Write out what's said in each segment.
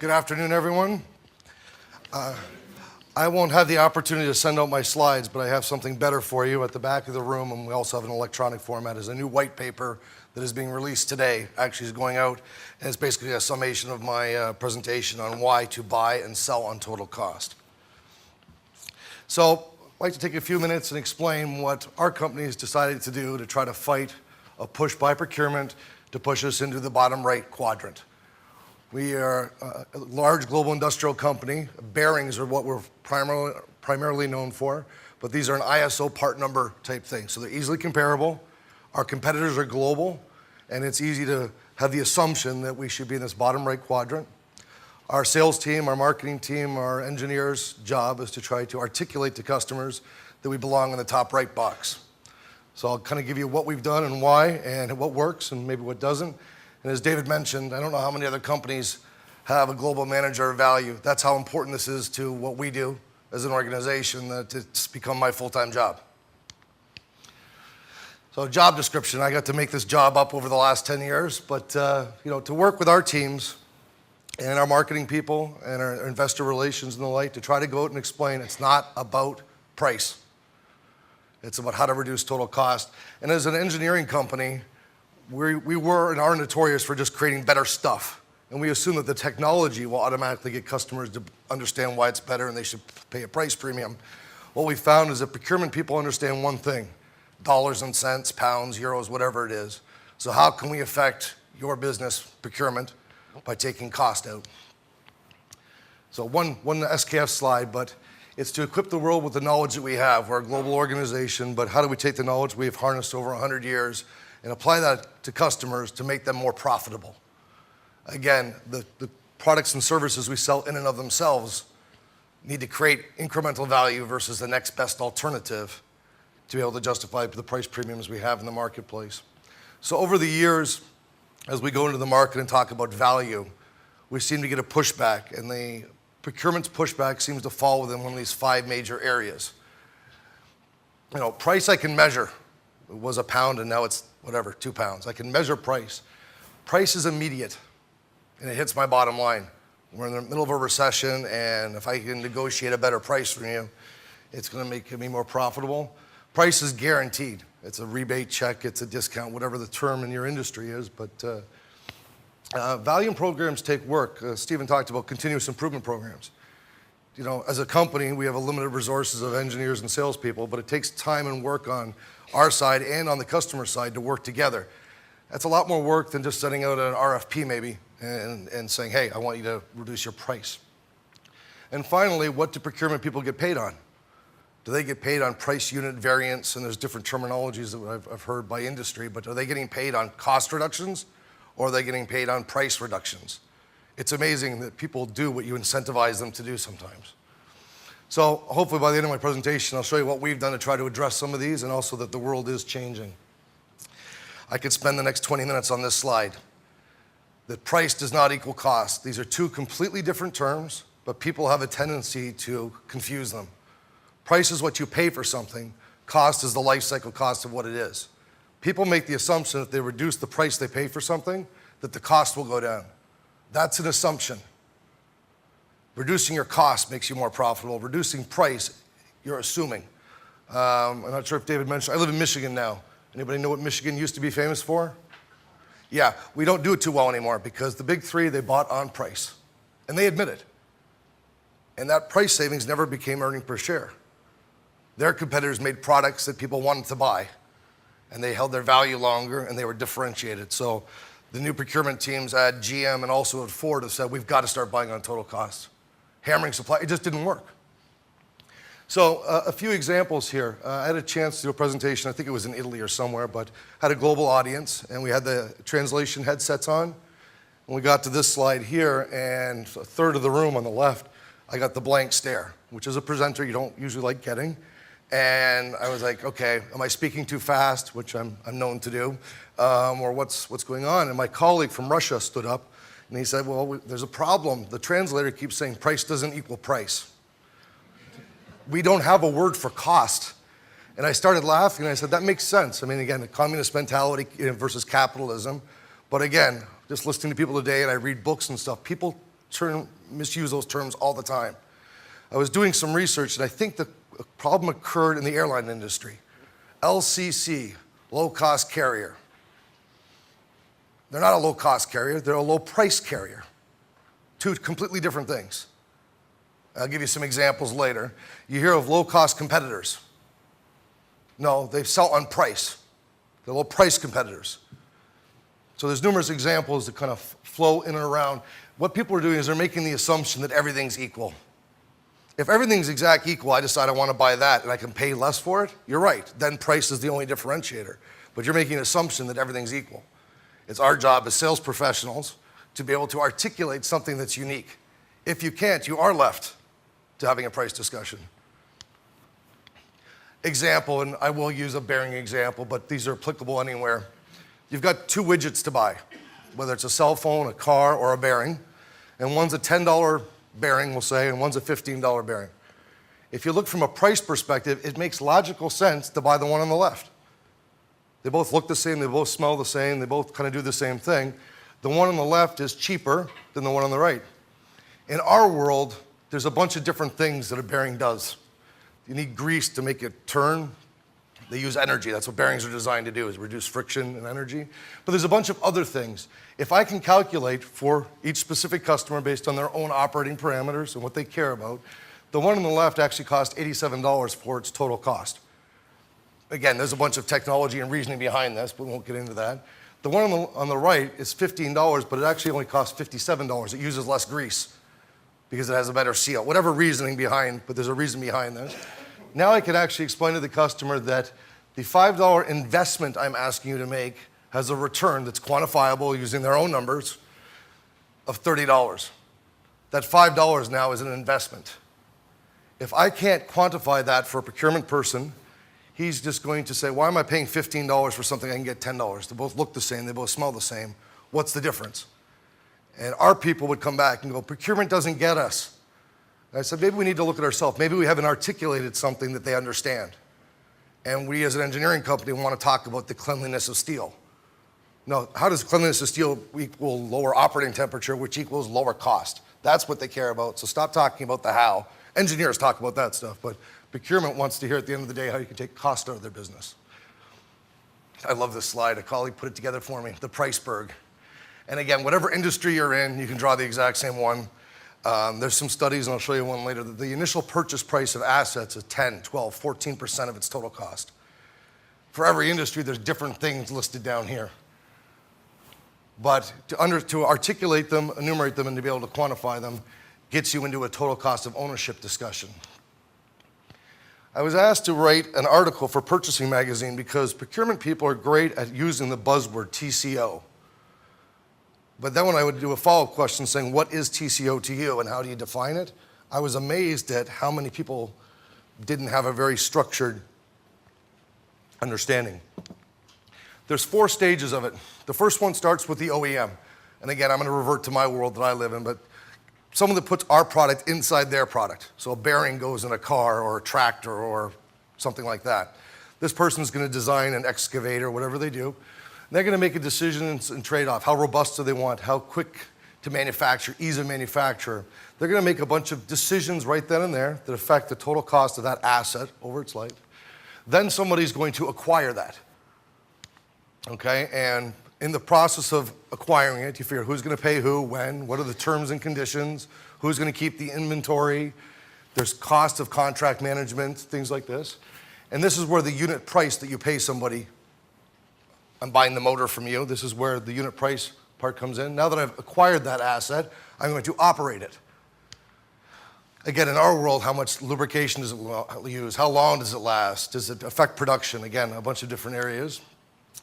Good afternoon, everyone. I won't have the opportunity to send out my slides, but I have something better for you at the back of the room, and we also have an electronic format. Is a new white paper that is being released today, actually is going out, and it's basically a summation of my presentation on why to buy and sell on total cost. So I'd like to take a few minutes and explain what our company has decided to do to try to fight a push by procurement to push us into the bottom right quadrant. We are a large global industrial company. Bearings are what we're primarily known for, but these are an ISO part number type thing, so they're easily comparable. Our competitors are global, and it's easy to have the assumption that we should be in this bottom right quadrant. Our sales team, our marketing team, our engineers' job is to try to articulate to customers that we belong in the top right box. So I'll kind of give you what we've done and why, and what works and maybe what doesn't. And as David mentioned, I don't know how many other companies have a global manager of value. That's how important this is to what we do as an organization, that it's become my full-time job. So job description, I got to make this job up over the last 10 years, but to work with our teams and our marketing people and our investor relations and the like to try to go out and explain it's not about price. It's about how to reduce total cost. And as an engineering company, we were and are notorious for just creating better stuff. And we assume that the technology will automatically get customers to understand why it's better and they should pay a price premium. What we found is that procurement people understand one thing: dollars and cents, pounds, euros, whatever it is. So how can we affect your business procurement? By taking cost out. So one SKF slide, but it's to equip the world with the knowledge that we have. We're a global organization, but how do we take the knowledge we have harnessed over 100 years and apply that to customers to make them more profitable? Again, the products and services we sell in and of themselves need to create incremental value versus the next best alternative to be able to justify the price premiums we have in the marketplace. So over the years, as we go into the market and talk about value, we seem to get a pushback, and the procurement's pushback seems to fall within one of these 5 major areas. Price I can measure. It was a pound and now it's whatever, 2 pounds. I can measure price. Price is immediate, and it hits my bottom line. We're in the middle of a recession, and if I can negotiate a better price from you, it's going to make me more profitable. Price is guaranteed. It's a rebate check, it's a discount, whatever the term in your industry is, but value programs take work. Stephen talked about continuous improvement programs. As a company, we have a limited resources of engineers and salespeople, but it takes time and work on our side and on the customer side to work together. That's a lot more work than just sending out an RFP maybe and saying, hey, I want you to reduce your price. And finally, what do procurement people get paid on? Do they get paid on price unit variance? And there's different terminologies that I've heard by industry, but are they getting paid on cost reductions, or are they getting paid on price reductions? It's amazing that people do what you incentivize them to do sometimes. So hopefully by the end of my presentation, I'll show you what we've done to try to address some of these, and also that the world is changing. I could spend the next 20 minutes on this slide. That price does not equal cost. These are 2 completely different terms, but people have a tendency to confuse them. Price is what you pay for something. Cost is the life cycle cost of what it is. People make the assumption that if they reduce the price they pay for something, that the cost will go down. That's an assumption. Reducing your cost makes you more profitable. Reducing price, you're assuming. I'm not sure if David mentioned, I live in Michigan now. Anybody know what Michigan used to be famous for? Yeah, we don't do it too well anymore because the big 3, they bought on price. And they admit it. And that price savings never became earning per share. Their competitors made products that people wanted to buy, and they held their value longer, and they were differentiated. So the new procurement teams at GM and also at Ford have said, we've got to start buying on total cost. Hammering supply, it just didn't work. So a few examples here. I had a chance to do a presentation, I think it was in Italy or somewhere, but had a global audience, and we had the translation headsets on. And we got to this slide here, and a third of the room on the left, I got the blank stare, which is a presenter you don't usually like getting. And I was like, okay, am I speaking too fast, which I'm known to do, or what's going on? And my colleague from Russia stood up, and he said, well, there's a problem. The translator keeps saying price doesn't equal price. We don't have a word for cost. And I started laughing, and I said, that makes sense. I mean, again, the communist mentality versus capitalism. But again, just listening to people today, and I read books and stuff, people misuse those terms all the time. I was doing some research, and I think the problem occurred in the airline industry. LCC, low-cost carrier. They're not a low-cost carrier, they're a low-price carrier. Two completely different things. I'll give you some examples later. You hear of low-cost competitors. No, they sell on price. They're low-price competitors. So there's numerous examples that kind of flow in and around. What people are doing is they're making the assumption that everything's equal. If everything's exact equal, I decide I want to buy that and I can pay less for it, you're right. Then price is the only differentiator. But you're making an assumption that everything's equal. It's our job as sales professionals to be able to articulate something that's unique. If you can't, you are left to having a price discussion. Example, and I will use a bearing example, but these are applicable anywhere. You've got two widgets to buy, whether it's a cell phone, a car, or a bearing, and one's a $10 bearing, we'll say, and one's a $15 bearing. If you look from a price perspective, it makes logical sense to buy the one on the left. They both look the same, they both smell the same, they both kind of do the same thing. The one on the left is cheaper than the one on the right. In our world, there's a bunch of different things that a bearing does. You need grease to make it turn. They use energy. That's what bearings are designed to do, is reduce friction and energy. But there's a bunch of other things. If I can calculate for each specific customer based on their own operating parameters and what they care about, the one on the left actually costs $87 for its total cost. Again, there's a bunch of technology and reasoning behind this, but we won't get into that. The one on the right is $15, but it actually only costs $57. It uses less grease because it has a better seal. Whatever reasoning behind, but there's a reason behind this. Now I can actually explain to the customer that the $5 investment I'm asking you to make has a return that's quantifiable using their own numbers of $30. That $5 now is an investment. If I can't quantify that for a procurement person, he's just going to say, why am I paying $15 for something I can get $10? They both look the same, they both smell the same. What's the difference? And our people would come back and go, procurement doesn't get us. And I said, maybe we need to look at ourselves. Maybe we haven't articulated something that they understand. And we as an engineering company want to talk about the cleanliness of steel. No, how does cleanliness of steel equal lower operating temperature, which equals lower cost? That's what they care about. So stop talking about the how. Engineers talk about that stuff, but procurement wants to hear at the end of the day how you can take cost out of their business. I love this slide. A colleague put it together for me, the price Berg. And again, whatever industry you're in, you can draw the exact same one. There's some studies, and I'll show you one later, that the initial purchase price of assets is 10, 12, 14% of its total cost. For every industry, there's different things listed down here. But to articulate them, enumerate them, and to be able to quantify them gets you into a total cost of ownership discussion. I was asked to write an article for Purchasing Magazine because procurement people are great at using the buzzword TCO. But then when I would do a follow-up question saying, what is TCO to you and how do you define it? I was amazed at how many people didn't have a very structured understanding. There's 4 stages of it. The first one starts with the OEM. And again, I'm going to revert to my world that I live in, but someone that puts our product inside their product. So a bearing goes in a car or a tractor or something like that. This person's going to design an excavator, whatever they do. They're going to make a decision and trade-off. How robust do they want? How quick to manufacture? Ease of manufacture. They're going to make a bunch of decisions right then and there that affect the total cost of that asset over its life. Then somebody's going to acquire that. Okay, and in the process of acquiring it, you figure who's going to pay who, when, what are the terms and conditions, who's going to keep the inventory, there's cost of contract management, things like this. And this is where the unit price that you pay somebody, I'm buying the motor from you, this is where the unit price part comes in. Now that I've acquired that asset, I'm going to operate it. Again, in our world, how much lubrication does it use? How long does it last? Does it affect production? Again, a bunch of different areas.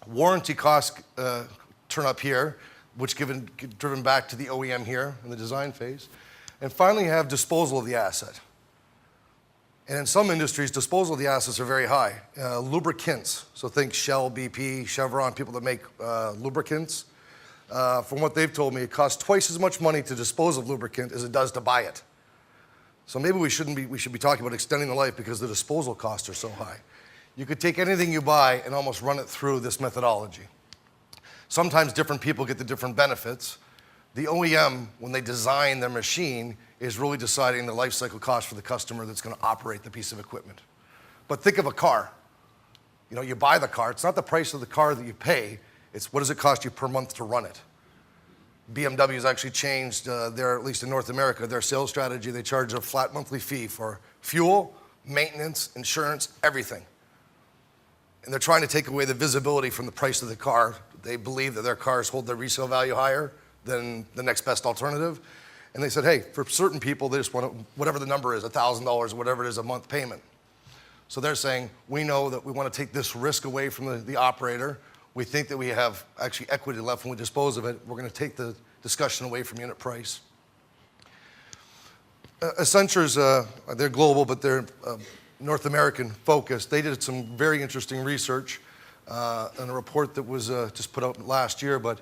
Warranty costs turn up here, which driven back to the OEM here in the design phase. And finally, you have disposal of the asset. And in some industries, disposal of the assets are very high. Lubricants, so think Shell, BP, Chevron, people that make lubricants. From what they've told me, it costs twice as much money to dispose of lubricant as it does to buy it. So maybe we should be talking about extending the life because the disposal costs are so high. You could take anything you buy and almost run it through this methodology. Sometimes different people get the different benefits, The OEM, when they design their machine, is really deciding the life cycle cost for the customer that's going to operate the piece of equipment. But think of a car. You know, you buy the car. It's not the price of the car that you pay. It's what does it cost you per month to run it. BMW has actually changed at least in North America, their sales strategy. They charge a flat monthly fee for fuel, maintenance, insurance, everything. And they're trying to take away the visibility from the price of the car. They believe that their cars hold their resale value higher than the next best alternative. And they said, hey, for certain people, they just want to, whatever the number is, $1,000 or whatever it is a month payment. So they're saying, we know that we want to take this risk away from the operator. We think that we have actually equity left when we dispose of it. We're going to take the discussion away from unit price. Accenture's, they're global, but they're North American focused. They did some very interesting research in a report that was just put out last year, but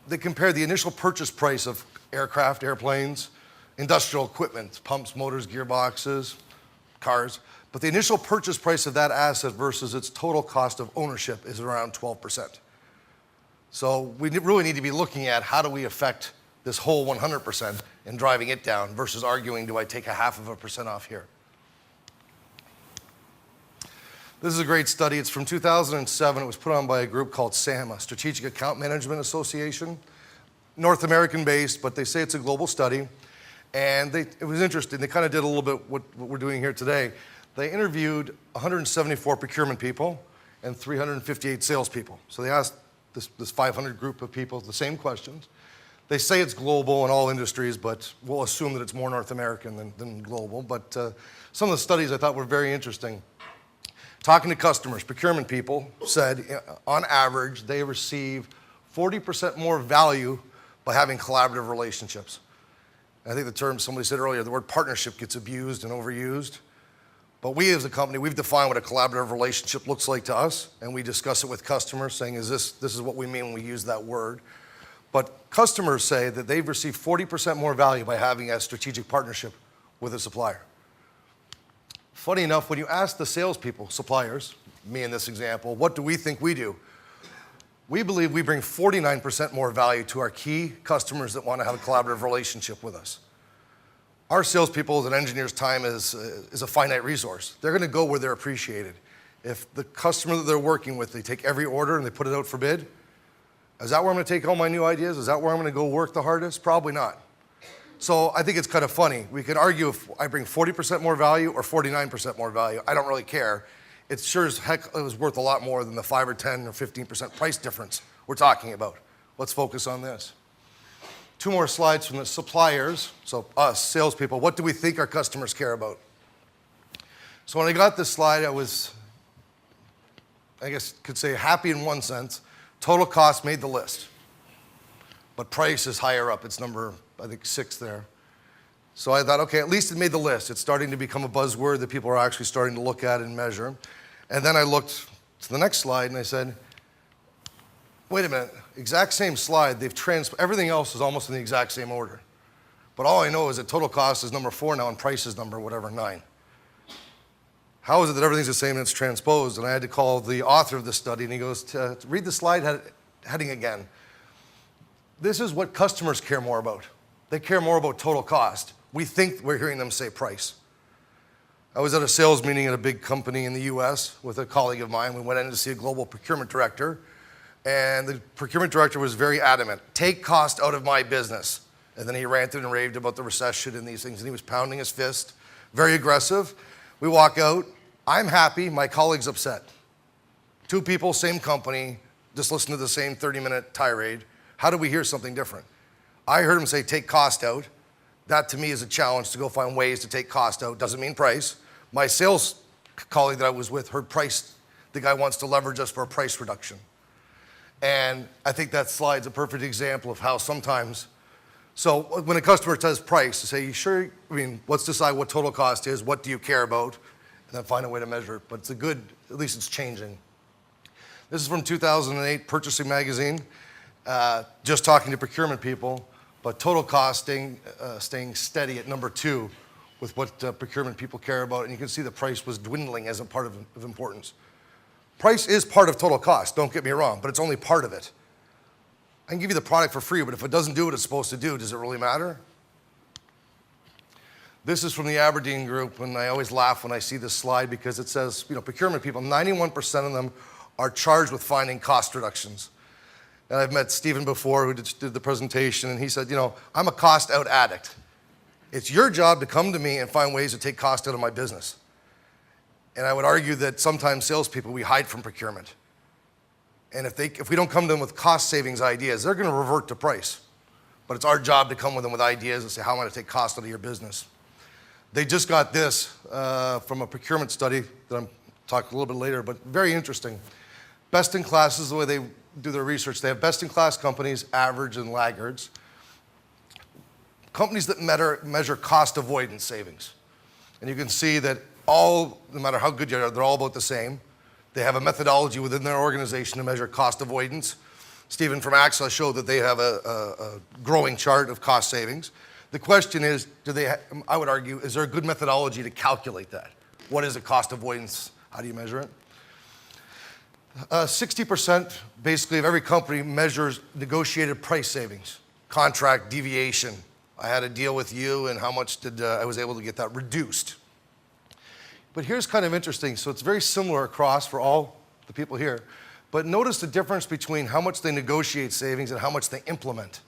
they compared the initial purchase price of aircraft, airplanes, industrial equipment, pumps, motors, gearboxes, cars, but the initial purchase price of that asset versus its total cost of ownership is around 12%. So we really need to be looking at how do we affect this whole 100% and driving it down versus arguing, do I take 0.5% off here? This is a great study. It's from 2007. It was put on by a group called SAMA, Strategic Account Management Association, North American based, but they say it's a global study. And it was interesting. They kind of did a little bit what we're doing here today. They interviewed 174 procurement people and 358 salespeople. So they asked this 500 group of people the same questions. They say it's global in all industries, but we'll assume that it's more North American than global. But some of the studies I thought were very interesting. Talking to customers, procurement people said, on average, they receive 40% more value by having collaborative relationships. I think the term somebody said earlier, the word partnership gets abused and overused. But we as a company, we've defined what a collaborative relationship looks like to us, and we discuss it with customers, saying, this is what we mean when we use that word. But customers say that they've received 40% more value by having a strategic partnership with a supplier. Funny enough, when you ask the salespeople, suppliers, me in this example, what do we think we do? We believe we bring 49% more value to our key customers that want to have a collaborative relationship with us. Our salespeople and engineers' time is a finite resource. They're going to go where they're appreciated. If the customer that they're working with, they take every order and they put it out for bid, is that where I'm going to take all my new ideas? Is that where I'm going to go work the hardest? Probably not. So I think it's kind of funny. We could argue if I bring 40% more value or 49% more value. I don't really care. It sure as heck it was worth a lot more than the 5 or 10 or 15% price difference we're talking about. Let's focus on this. 2 more slides from the suppliers, so us, salespeople. What do we think our customers care about? So when I got this slide, I was, I guess could say happy in one sense. Total cost made the list. But price is higher up. It's number, I think, 6 there. So I thought, okay, at least it made the list. It's starting to become a buzzword that people are actually starting to look at and measure. And then I looked to the next slide and I said, wait a minute, exact same slide. Everything else is almost in the exact same order. But all I know is that total cost is number 4 now and price is number whatever, 9. How is it that everything's the same and it's transposed? And I had to call the author of the study and he goes, to read the slide heading again. This is what customers care more about. They care more about total cost. We think we're hearing them say price. I was at a sales meeting at a big company in the US with a colleague of mine. We went in to see a global procurement director, and the procurement director was very adamant, take cost out of my business. And then he ranted and raved about the recession and these things, and he was pounding his fist, very aggressive. We walk out, I'm happy, my colleague's upset. 2 people, same company, just listen to the same 30-minute tirade. How do we hear something different? I heard him say, take cost out. That to me is a challenge to go find ways to take cost out. Doesn't mean price. My sales colleague that I was with heard price. The guy wants to leverage us for a price reduction. And I think that slide's a perfect example of how sometimes, so when a customer says price, to say, you sure, let's decide what total cost is, what do you care about, and then find a way to measure it. But it's a good, at least it's changing. This is from 2008 Purchasing Magazine. Just talking to procurement people, but total cost staying steady at number 2 with what procurement people care about. And you can see the price was dwindling as a part of importance. Price is part of total cost, don't get me wrong, but it's only part of it. I can give you the product for free, but if it doesn't do what it's supposed to do, does it really matter? This is from the Aberdeen group, and I always laugh when I see this slide because it says, procurement people, 91% of them are charged with finding cost reductions. And I've met Stephen before who did the presentation, and he said, I'm a cost out addict. It's your job to come to me and find ways to take cost out of my business. And I would argue that sometimes salespeople, we hide from procurement. And if we don't come to them with cost savings ideas, they're going to revert to price. But it's our job to come with them with ideas and say, how am I going to take cost out of your business? They just got this from a procurement study that I'm talking a little bit later, but very interesting. Best in class is the way they do their research. They have best in class companies, average and laggards. Companies that measure cost avoidance savings. And you can see that no matter how good you are, they're all about the same. They have a methodology within their organization to measure cost avoidance. Stephen from AXA showed that they have a growing chart of cost savings. The question is, I would argue, is there a good methodology to calculate that? What is a cost avoidance? How do you measure it? 60% basically of every company measures negotiated price savings, contract deviation. I had a deal with you and how much I was able to get that reduced. But here's kind of interesting. So it's very similar across for all the people here. But notice the difference between how much they negotiate savings and how much they implement.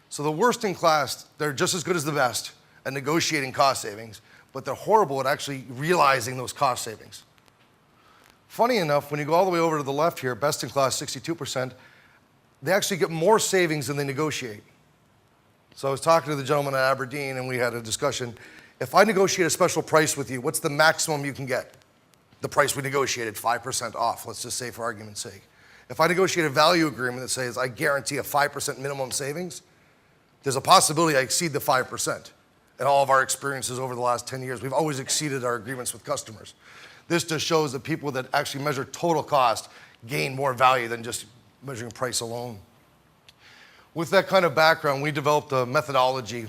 So the worst in class, they're just as good as the best at negotiating cost savings, but they're horrible at actually realizing those cost savings. Funny enough, when you go all the way over to the left here, best in class, 62%, they actually get more savings than they negotiate. So I was talking to the gentleman at Aberdeen, and we had a discussion. If I negotiate a special price with you, what's the maximum you can get? The price we negotiated, 5% off, let's just say for argument's sake. If I negotiate a value agreement that says I guarantee a 5% minimum savings, there's a possibility I exceed the 5%. In all of our experiences over the last 10 years, we've always exceeded our agreements with customers. This just shows that people that actually measure total cost gain more value than just measuring price alone. With that kind of background, we developed a methodology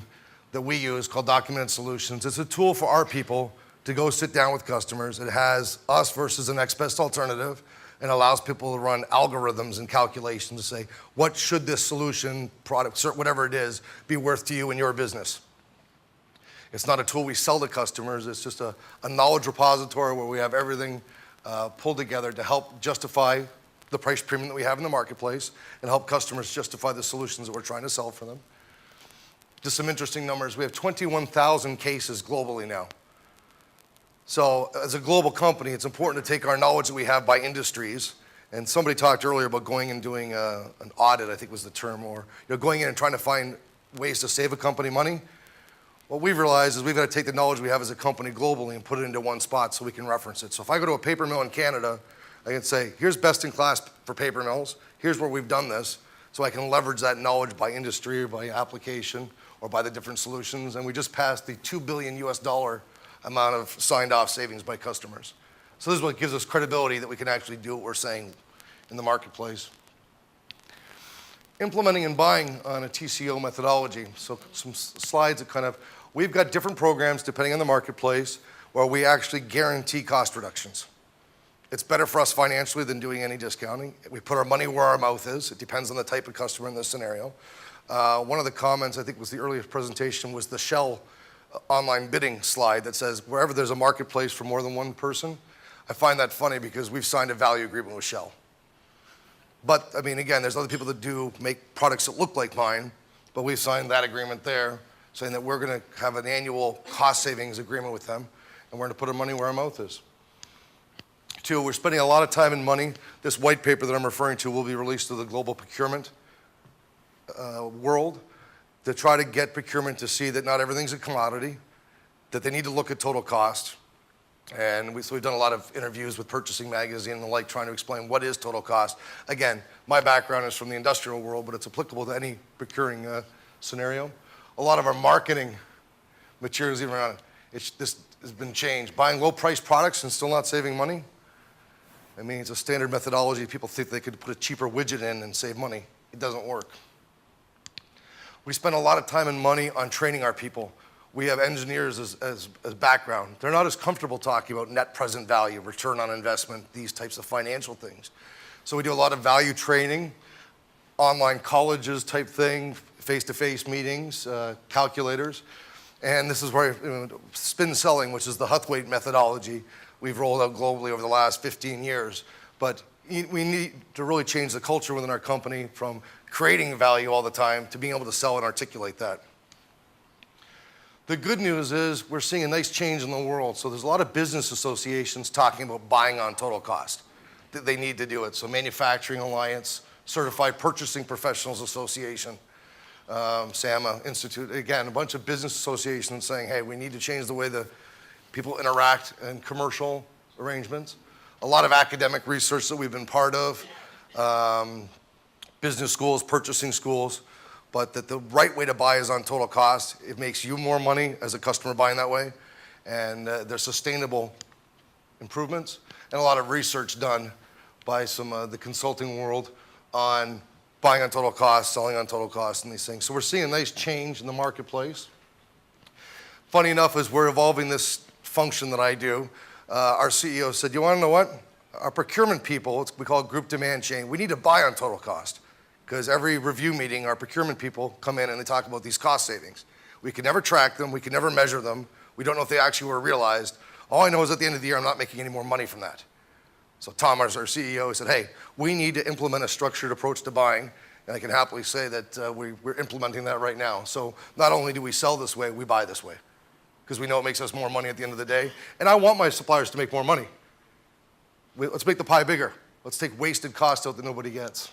that we use called Documented Solutions. It's a tool for our people to go sit down with customers. It has us versus the next best alternative and allows people to run algorithms and calculations to say, what should this solution, product, whatever it is, be worth to you in your business? It's not a tool we sell to customers. It's just a knowledge repository where we have everything pulled together to help justify the price premium that we have in the marketplace and help customers justify the solutions that we're trying to sell for them. Just some interesting numbers. We have 21,000 cases globally now. So as a global company, it's important to take our knowledge that we have by industries. And somebody talked earlier about going and doing an audit, I think was the term, or going in and trying to find ways to save a company money. What we've realized is we've got to take the knowledge we have as a company globally and put it into one spot so we can reference it. So if I go to a paper mill in Canada, I can say, here's best in class for paper mills. Here's where we've done this. So I can leverage that knowledge by industry or by application or by the different solutions. And we just passed the $2 billion amount of signed off savings by customers. So this is what gives us credibility that we can actually do what we're saying in the marketplace. Implementing and buying on a TCO methodology. So some slides that we've got different programs depending on the marketplace where we actually guarantee cost reductions. It's better for us financially than doing any discounting. We put our money where our mouth is. It depends on the type of customer in this scenario. One of the comments, I think was the earliest presentation, was the Shell online bidding slide that says wherever there's a marketplace for more than one person. I find that funny because we've signed a value agreement with Shell. But I mean, again, there's other people that do make products that look like mine, but we've signed that agreement there saying that we're going to have an annual cost savings agreement with them and we're going to put our money where our mouth is. Two, we're spending a lot of time and money. This white paper that I'm referring to will be released to the global procurement world to try to get procurement to see that not everything's a commodity, that they need to look at total cost. And so we've done a lot of interviews with Purchasing Magazine and the like, trying to explain what is total cost. Again, my background is from the industrial world, but it's applicable to any procuring scenario. A lot of our marketing materials even around it, this has been changed. Buying low-priced products and still not saving money? I mean, it's a standard methodology. People think they could put a cheaper widget in and save money. It doesn't work. We spend a lot of time and money on training our people. We have engineers as background. They're not as comfortable talking about net present value, return on investment, these types of financial things. So we do a lot of value training. online colleges type thing, face-to-face meetings, calculators. And this is where spin selling, which is the Huthwaite methodology, we've rolled out globally over the last 15 years. But we need to really change the culture within our company from creating value all the time to being able to sell and articulate that. The good news is we're seeing a nice change in the world. So there's a lot of business associations talking about buying on total cost. That they need to do it. So Manufacturing Alliance, Certified Purchasing Professionals Association, SAMA Institute, again, a bunch of business associations saying, hey, we need to change the way that people interact in commercial arrangements. A lot of academic research that we've been part of, business schools, purchasing schools, but that the right way to buy is on total cost. It makes you more money as a customer buying that way, and there's sustainable improvements, and a lot of research done by some of the consulting world on buying on total cost, selling on total cost, and these things. So we're seeing a nice change in the marketplace. Funny enough, as we're evolving this function that I do, our CEO said, you want to know what? Our procurement people, we call it group demand chain, we need to buy on total cost. Because every review meeting, our procurement people come in and they talk about these cost savings. We can never track them, we can never measure them, we don't know if they actually were realized. All I know is at the end of the year, I'm not making any more money from that. So Tom, our CEO, said, hey, we need to implement a structured approach to buying, and I can happily say that we're implementing that right now. So not only do we sell this way, we buy this way, because we know it makes us more money at the end of the day. And I want my suppliers to make more money. Let's make the pie bigger. Let's take wasted costs out that nobody gets.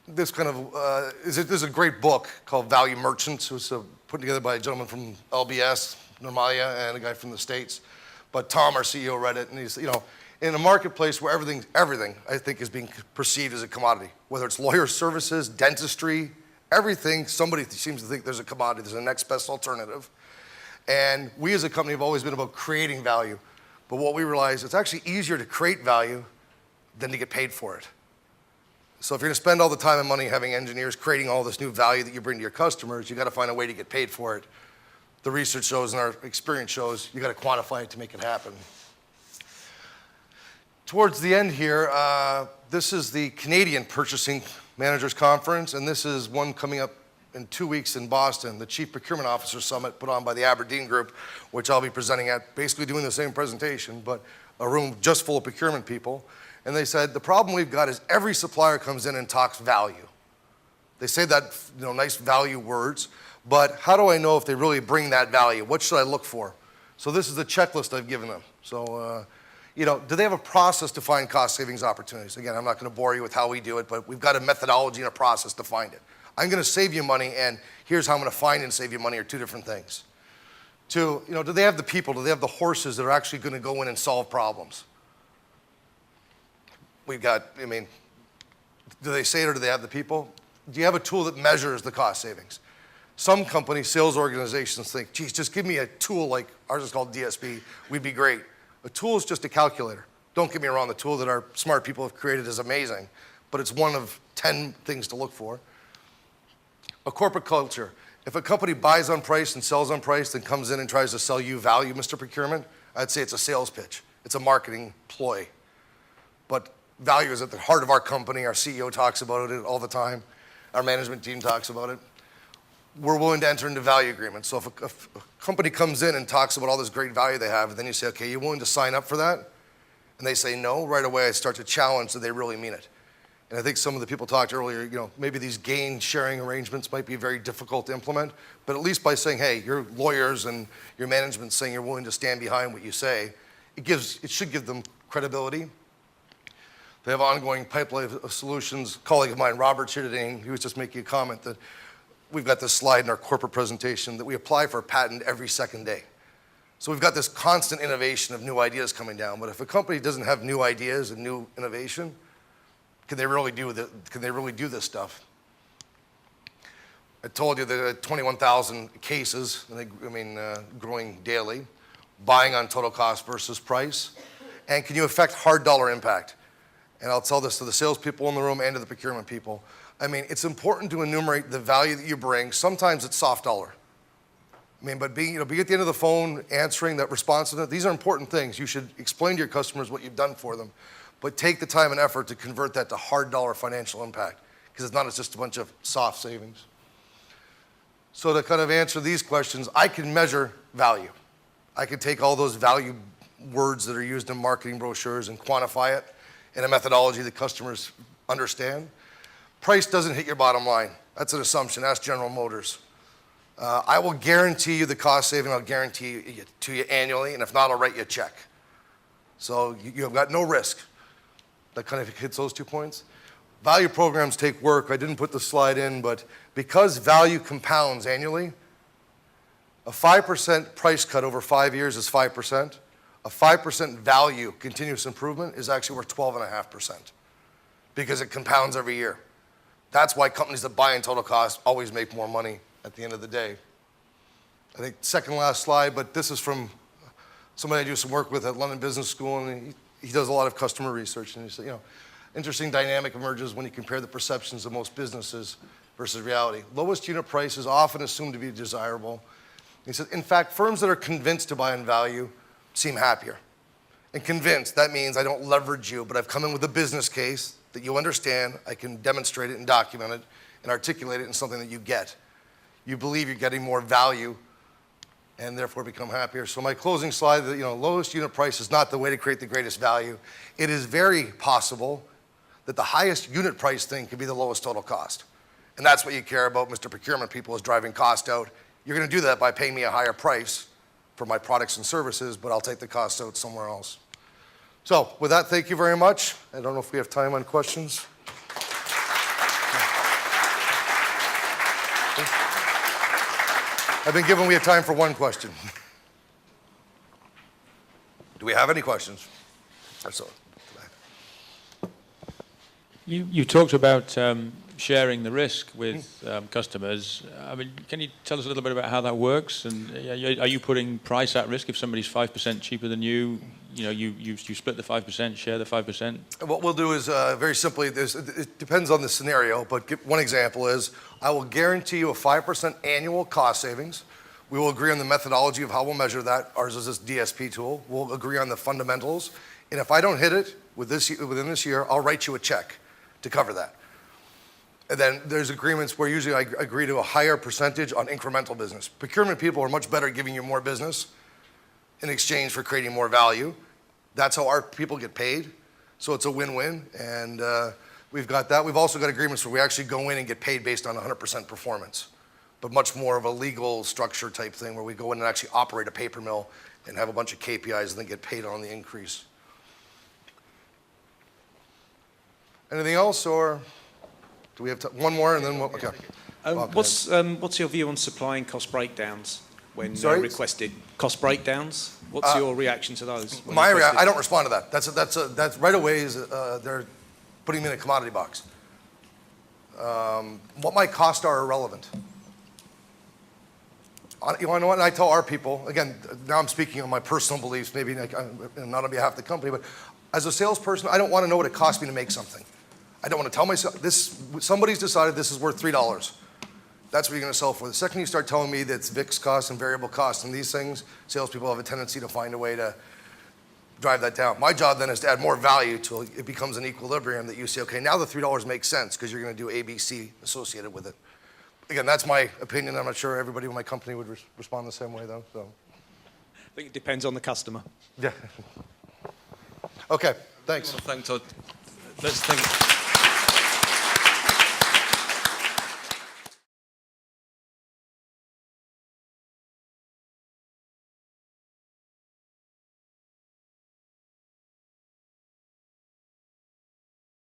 This kind of, there's a great book called Value Merchants. It was put together by a gentleman from LBS, Normalia, and a guy from the States. But Tom, our CEO, read it, and he's, in a marketplace where everything, I think, is being perceived as a commodity, whether it's lawyer services, dentistry, everything, somebody seems to think there's a commodity, there's a next best alternative. And we as a company have always been about creating value. But what we realize, it's actually easier to create value than to get paid for it. So if you're going to spend all the time and money having engineers creating all this new value that you bring to your customers, you got to find a way to get paid for it. The research shows and our experience shows you got to quantify it to make it happen. Towards the end here, this is the Canadian Purchasing Managers Conference, and this is one coming up in 2 weeks in Boston, the Chief Procurement Officer Summit put on by the Aberdeen Group, which I'll be presenting at, basically doing the same presentation, but a room just full of procurement people. And they said, the problem we've got is every supplier comes in and talks value. They say that, nice value words, but how do I know if they really bring that value? What should I look for? So this is the checklist I've given them. So, do they have a process to find cost savings opportunities? Again, I'm not going to bore you with how we do it, but we've got a methodology and a process to find it. I'm going to save you money, and here's how I'm going to find and save you money are two different things. Two, do they have the people, do they have the horses that are actually going to go in and solve problems? We've got, do they say it or do they have the people? Do you have a tool that measures the cost savings? Some companies, sales organizations think, geez, just give me a tool like ours is called DSP, we'd be great. A tool is just a calculator. Don't get me wrong, the tool that our smart people have created is amazing, but it's one of 10 things to look for. A corporate culture. If a company buys on price and sells on price, then comes in and tries to sell you value, Mr. Procurement, I'd say it's a sales pitch. It's a marketing ploy. But value is at the heart of our company. Our CEO talks about it all the time. Our management team talks about it. We're willing to enter into value agreements. So if a company comes in and talks about all this great value they have, then you say, okay, you willing to sign up for that? And they say no, right away I start to challenge that they really mean it. And I think some of the people talked earlier, maybe these gain sharing arrangements might be very difficult to implement, but at least by saying, hey, your lawyers and your management saying you're willing to stand behind what you say, it should give them credibility. They have ongoing pipeline of solutions. A colleague of mine, Robert's here today, he was just making a comment that we've got this slide in our corporate presentation that we apply for a patent every second day. So we've got this constant innovation of new ideas coming down, but if a company doesn't have new ideas and new innovation, can they really do this stuff? I told you there are 21,000 cases, growing daily, buying on total cost versus price, and can you affect hard dollar impact? And I'll tell this to the salespeople in the room and to the procurement people. It's important to enumerate the value that you bring. Sometimes it's soft dollar. But being at the end of the phone, answering that responsiveness, these are important things. You should explain to your customers what you've done for them. but take the time and effort to convert that to hard dollar financial impact, because it's not just a bunch of soft savings. So to kind of answer these questions, I can measure value. I can take all those value words that are used in marketing brochures and quantify it in a methodology that customers understand. Price doesn't hit your bottom line. That's an assumption. Ask General Motors. I will guarantee you the cost saving. I'll guarantee it to you annually, and if not, I'll write you a check. So you have got no risk. That kind of hits those 2 points. Value programs take work. I didn't put the slide in, but because value compounds annually, a 5% price cut over 5 years is 5%. A 5% value continuous improvement is actually worth 12.5% because it compounds every year. That's why companies that buy in total cost always make more money at the end of the day. I think second last slide, but this is from somebody I do some work with at London Business School, and he does a lot of customer research, and he said, interesting dynamic emerges when you compare the perceptions of most businesses versus reality. Lowest unit price is often assumed to be desirable. He said, in fact, firms that are convinced to buy in value seem happier. And convinced, that means I don't leverage you, but I've come in with a business case that you understand, I can demonstrate it and document it and articulate it in something that you get. You believe you're getting more value and therefore become happier. So my closing slide, lowest unit price is not the way to create the greatest value. It is very possible that the highest unit price thing could be the lowest total cost. And that's what you care about, Mr. Procurement people, is driving cost out. You're gonna do that by paying me a higher price for my products and services, but I'll take the cost out somewhere else. So with that, thank you very much. I don't know if we have time on questions. I've been given we have time for one question. Do we have any questions? You talked about sharing the risk with customers. I mean, can you tell us a little bit about how that works? And are you putting price at risk if somebody's 5% cheaper than you? You split the 5%, share the 5%? What we'll do is very simply, it depends on the scenario, but one example is I will guarantee you a 5% annual cost savings. We will agree on the methodology of how we'll measure that. Ours is this DSP tool. We'll agree on the fundamentals. And if I don't hit it within this year, I'll write you a check to cover that. And then there's agreements where usually I agree to a higher percentage on incremental business. Procurement people are much better at giving you more business in exchange for creating more value. That's how our people get paid. So it's a win-win, and we've got that. We've also got agreements where we actually go in and get paid based on 100% performance, but much more of a legal structure type thing where we go in and actually operate a paper mill and have a bunch of KPIs and then get paid on the increase. Anything else, or do we have one more and then okay. What's your view on supplying cost breakdowns when requested? Cost breakdowns? What's your reaction to those? I don't respond to that. That's right away is they're putting me in a commodity box. What my costs are irrelevant. You know what? I tell our people, again, now I'm speaking on my personal beliefs, maybe not on behalf of the company, but as a salesperson, I don't want to know what it costs me to make something. I don't want to tell myself somebody's decided this is worth $3. That's what you're going to sell for. The second you start telling me that it's fixed costs and variable costs and these things, salespeople have a tendency to find a way to drive that down. My job then is to add more value till it becomes an equilibrium that you say, okay, now the $3 makes sense because you're going to do A, B, C associated with it. Again, that's my opinion. I'm not sure everybody in my company would respond the same way, though. So. I think it depends on the customer. Yeah. Okay, thanks. Well, thanks, Todd. Let's think.